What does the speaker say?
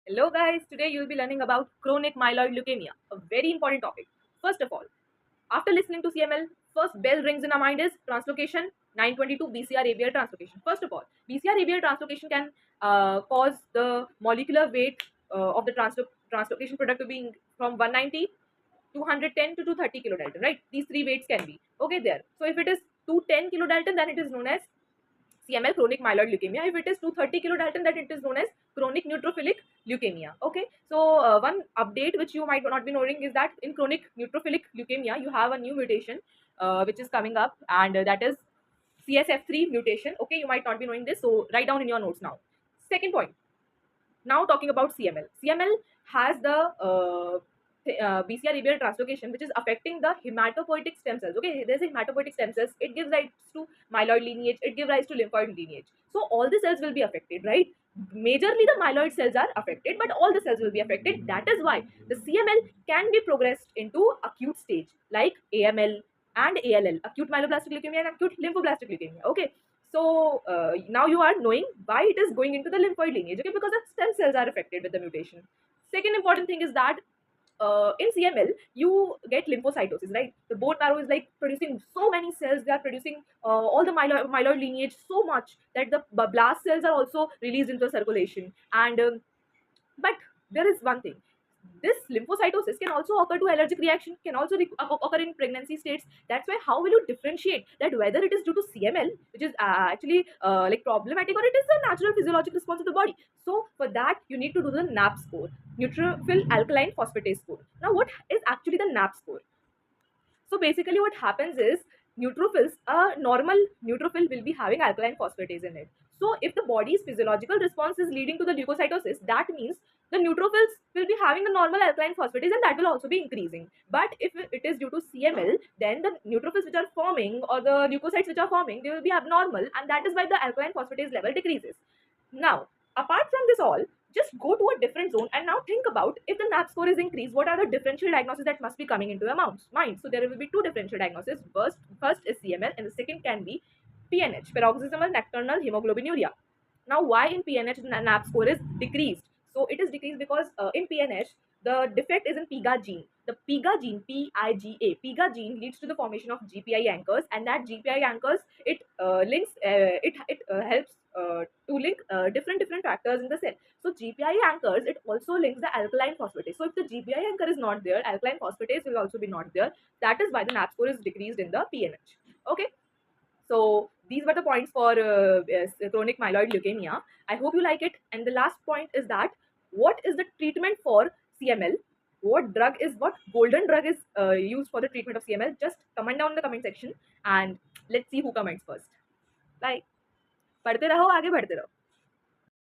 Hello guys, today you will be learning about chronic myeloid leukemia, a very important topic. First of all, after listening to CML, first bell rings in our mind is translocation 922 BCR-ABL translocation. First of all, BCR-ABL translocation can cause the molecular weight of the translocation product to be from 190, 210 to 230 kilodalton, right? These three weights can be okay there. So if it is 210 kilodalton, then it is known as CML, chronic myeloid leukemia. If it is 230 kilodalton, then it is known as chronic neutrophilic leukemia. Okay, so one update which you might not be knowing is that in chronic neutrophilic leukemia, you have a new mutation which is coming up, and that is CSF3 mutation. Okay, you might not be knowing this, so write down in your notes now. Second point, now talking about CML. CML has the BCR-ABL translocation, which is affecting the hematopoietic stem cells. Okay, there's a hematopoietic stem cells. It gives rise to myeloid lineage. It gives rise to lymphoid lineage. So all the cells will be affected, right? Majorly the myeloid cells are affected, but all the cells will be affected. That is why the CML can be progressed into acute stage like AML and ALL, acute myeloblastic leukemia and acute lymphoblastic leukemia. Okay, so now you are knowing why it is going into the lymphoid lineage, okay, because the stem cells are affected with the mutation. Second important thing is that in CML, you get lymphocytosis, right? The bone marrow is like producing so many cells. They are producing all the myeloid lineage so much that the blast cells are also released into circulation. And but there is one thing. This lymphocytosis can also occur to allergic reaction, can also occur in pregnancy states. That's why how will you differentiate that whether it is due to CML, which is actually like problematic, or it is a natural physiologic response of the body. So for that, you need to do the NAP score, neutrophil alkaline phosphatase score. Now, what is actually the NAP score? So basically what happens is neutrophils, a normal neutrophil will be having alkaline phosphatase in it. So if the body's physiological response is leading to the leukocytosis, that means the neutrophils will be having the normal alkaline phosphatase and that will also be increasing. But if it is due to CML, then the neutrophils which are forming or the leukocytes which are forming, they will be abnormal, and that is why the alkaline phosphatase level decreases. Now, apart from this all, just go to a different zone and now think about if the NAP score is increased, what are the differential diagnoses that must be coming into your mind? So there will be two differential diagnoses. First is CML and the second can be PNH, paroxysmal nocturnal hemoglobinuria. Now, why in PNH the NAP score is decreased? So it is decreased because in PNH the defect is in PIGA gene. The PIGA gene, PIGA gene leads to the formation of GPI anchors, and that GPI anchors it links it helps to link different factors in the cell. So GPI anchors it also links the alkaline phosphatase. So if the GPI anchor is not there, alkaline phosphatase will also be not there. That is why the NAP score is decreased in the PNH. Okay. So these were the points for chronic myeloid leukemia. I hope you like it. And the last point is that what is the treatment for CML? What golden drug is used for the treatment of CML? Just comment down in the comment section and let's see who comments first. Bye. पढ़ते रहो, आगे बढ़ते रहो.